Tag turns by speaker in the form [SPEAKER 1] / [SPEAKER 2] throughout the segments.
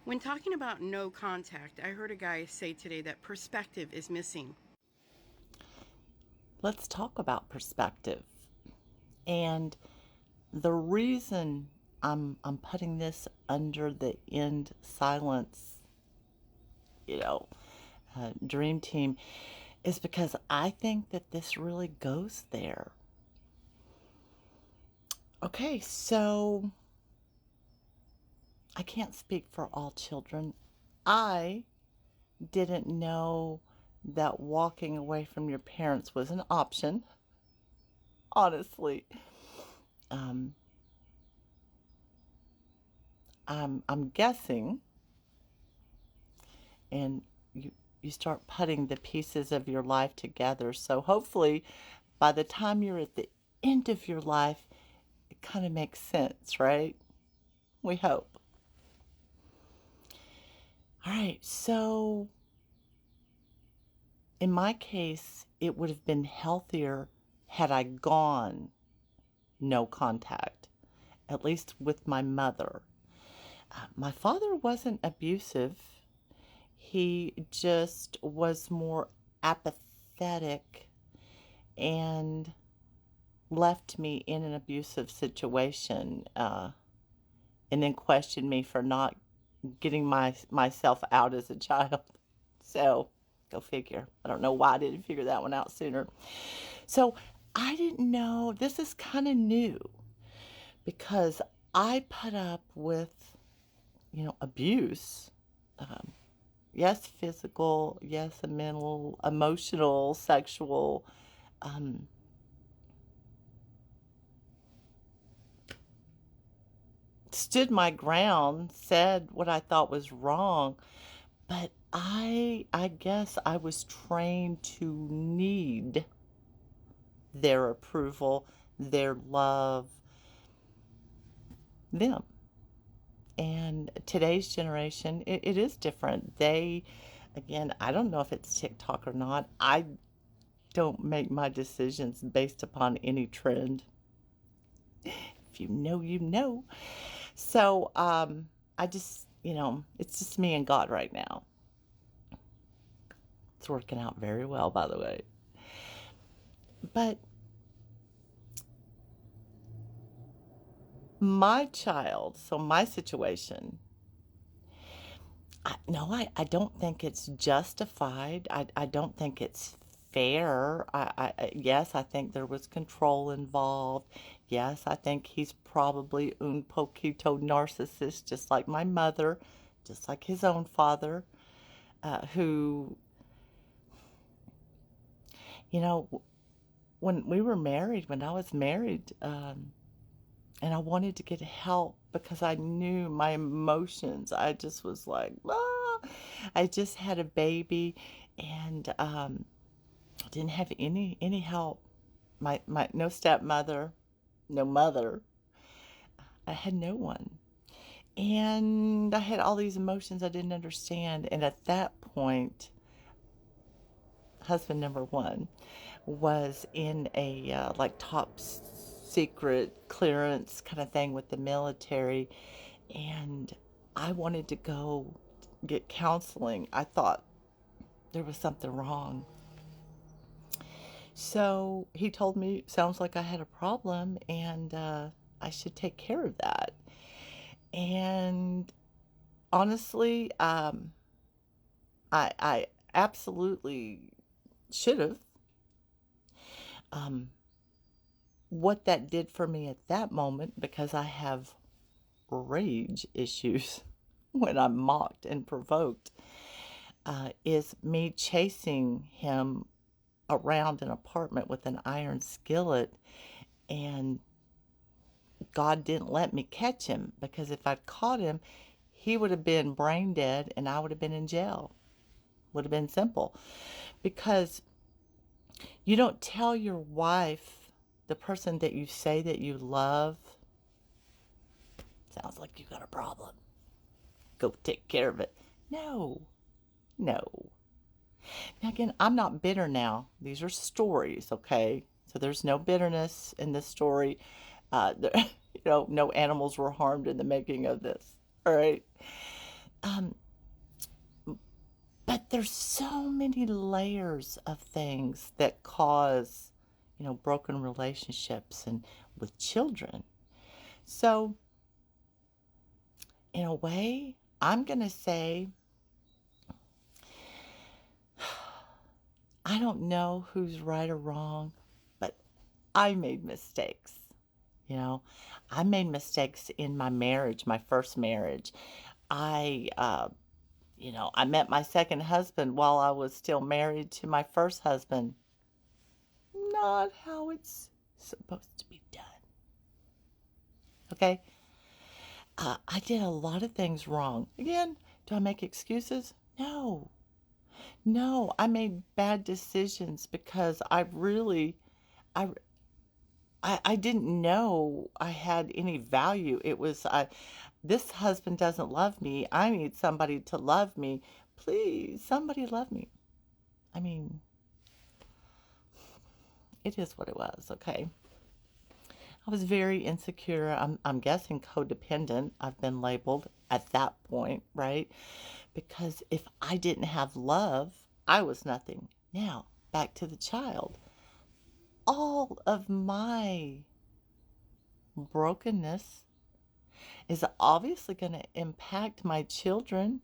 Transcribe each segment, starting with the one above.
[SPEAKER 1] When talking about no contact, I heard a guy say today that perspective is missing.
[SPEAKER 2] Let's talk about perspective. And the reason I'm putting this under the end silence, you know, dream team is because I think that this really goes there. Okay, so I can't speak for all children. I didn't know that walking away from your parents was an option, honestly. Um, I'm guessing, and you start putting the pieces of your life together. So hopefully, by the time you're at the end of your life, it kind of makes sense, right? We hope. All right, so in my case, it would have been healthier had I gone no contact, at least with my mother. My father wasn't abusive. He just was more apathetic and left me in an abusive situation, and then questioned me for not getting myself out as a child. So, go figure. I don't know why I didn't figure that one out sooner. So, I didn't know. This is kind of new because I put up with, abuse. Um, yes, physical. Yes, mental, emotional, sexual. Um, Stood my ground, said what I thought was wrong, but I guess I was trained to need their approval, their love, them. And today's generation, it is different. Again, I don't know if it's TikTok or not. I don't make my decisions based upon any trend. If you know, you know. So, I just, it's just me and God right now. It's working out very well, by the way. But my child, so my situation, no, I don't think it's justified. I don't think it's fair. Yes, I think there was control involved. Yes, I think he's probably un poquito narcissist, just like my mother, just like his own father, who, you know, when we were married, when I was married, and I wanted to get help because I knew my emotions. I just was like, ah. I just had a baby, and didn't have any help. My no stepmother, no mother. I had no one, and I had all these emotions I didn't understand. And at that point, husband number one was in a like top secret clearance kind of thing with the military, and I wanted to go get counseling. I thought there was something wrong. So he told me, sounds like I had a problem, and I should take care of that. And honestly, I absolutely should have. Um, what that did for me at that moment, because I have rage issues when I'm mocked and provoked, is me chasing him around an apartment with an iron skillet. And God didn't let me catch him, because if I'd caught him, he would have been brain dead and I would have been in jail. Would have been simple. Because you don't tell your wife, the person that you say that you love, sounds like you got a problem. Go take care of it. No, no. Now, again, I'm not bitter now. These are stories, okay? So there's no bitterness in this story. There, no animals were harmed in the making of this. All right. But there's so many layers of things that cause, broken relationships and with children. So, in a way, I'm going to say, I don't know who's right or wrong, but I made mistakes. You know, I made mistakes in my marriage, my first marriage. I, I met my second husband while I was still married to my first husband. Not how it's supposed to be done. Okay? I did a lot of things wrong. Again, do I make excuses? No. No, I made bad decisions because I, I didn't know I had any value. It was, this husband doesn't love me. I need somebody to love me. Please, somebody love me. I mean, it is what it was, okay? I was very insecure. I'm guessing codependent. I've been labeled at that point, right? Because if I didn't have love, I was nothing. Now, back to the child. All of my brokenness is obviously going to impact my children.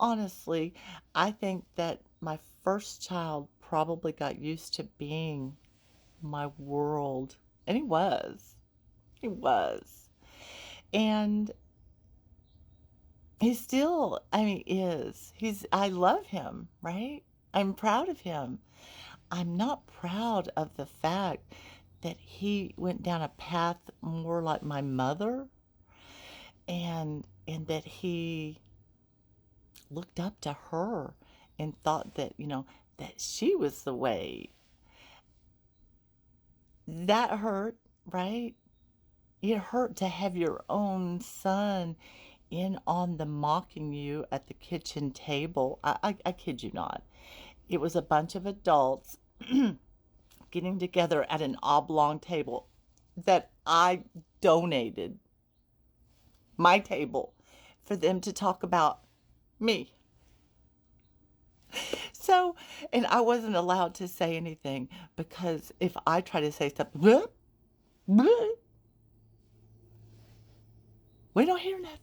[SPEAKER 2] Honestly, I think that my first child probably got used to being my world. And he was. He was. And he still, is. I love him, right? I'm proud of him. I'm not proud of the fact that he went down a path more like my mother, and that he looked up to her and thought that, that she was the way. That hurt, right? It hurt to have your own son in on the mocking you at the kitchen table. I kid you not. It was a bunch of adults getting together at an oblong table that I donated my table for them to talk about me. So, and I wasn't allowed to say anything because if I try to say something, bleh, bleh, we don't hear nothing.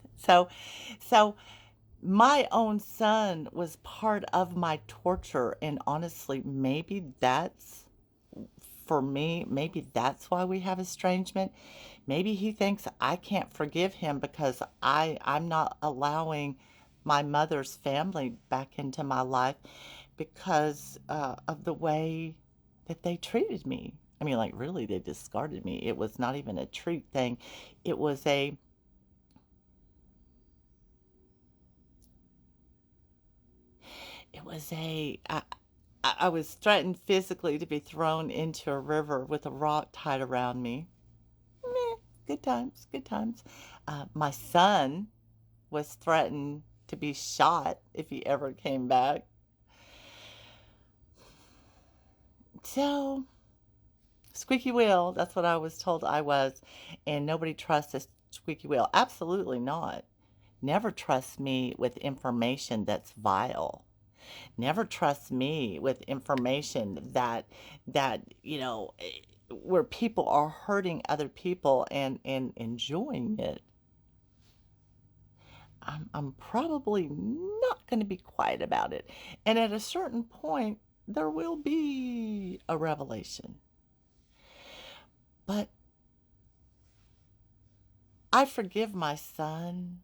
[SPEAKER 2] So my own son was part of my torture, and honestly, maybe that's for me, maybe that's why we have estrangement. Maybe he thinks I can't forgive him because I'm not allowing my mother's family back into my life because of the way that they treated me. I mean, like, really, they discarded me. It was not even a treat thing. It was a, I was threatened physically to be thrown into a river with a rock tied around me. Meh, good times, good times. My son was threatened to be shot if he ever came back. So, squeaky wheel, that's what I was told I was. And nobody trusts a squeaky wheel. Absolutely not. Never trust me with information that's vile. Never trust me with information where people are hurting other people and enjoying it. I'm probably not going to be quiet about it. And at a certain point, there will be a revelation. But I forgive my son.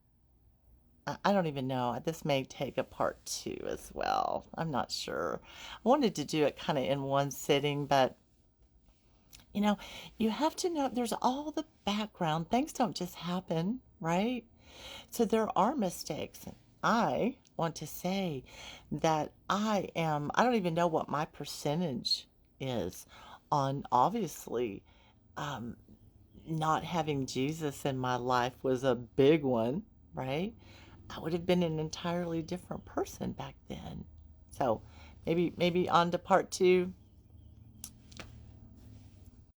[SPEAKER 2] I don't even know. This may take a part two as well. I'm not sure. I wanted to do it kind of in one sitting, but you know, you have to know there's all the background. Things don't just happen, right? So there are mistakes. I want to say that I don't even know what my percentage is on obviously um, not having Jesus in my life was a big one, right? I would have been an entirely different person back then. So maybe on to part two.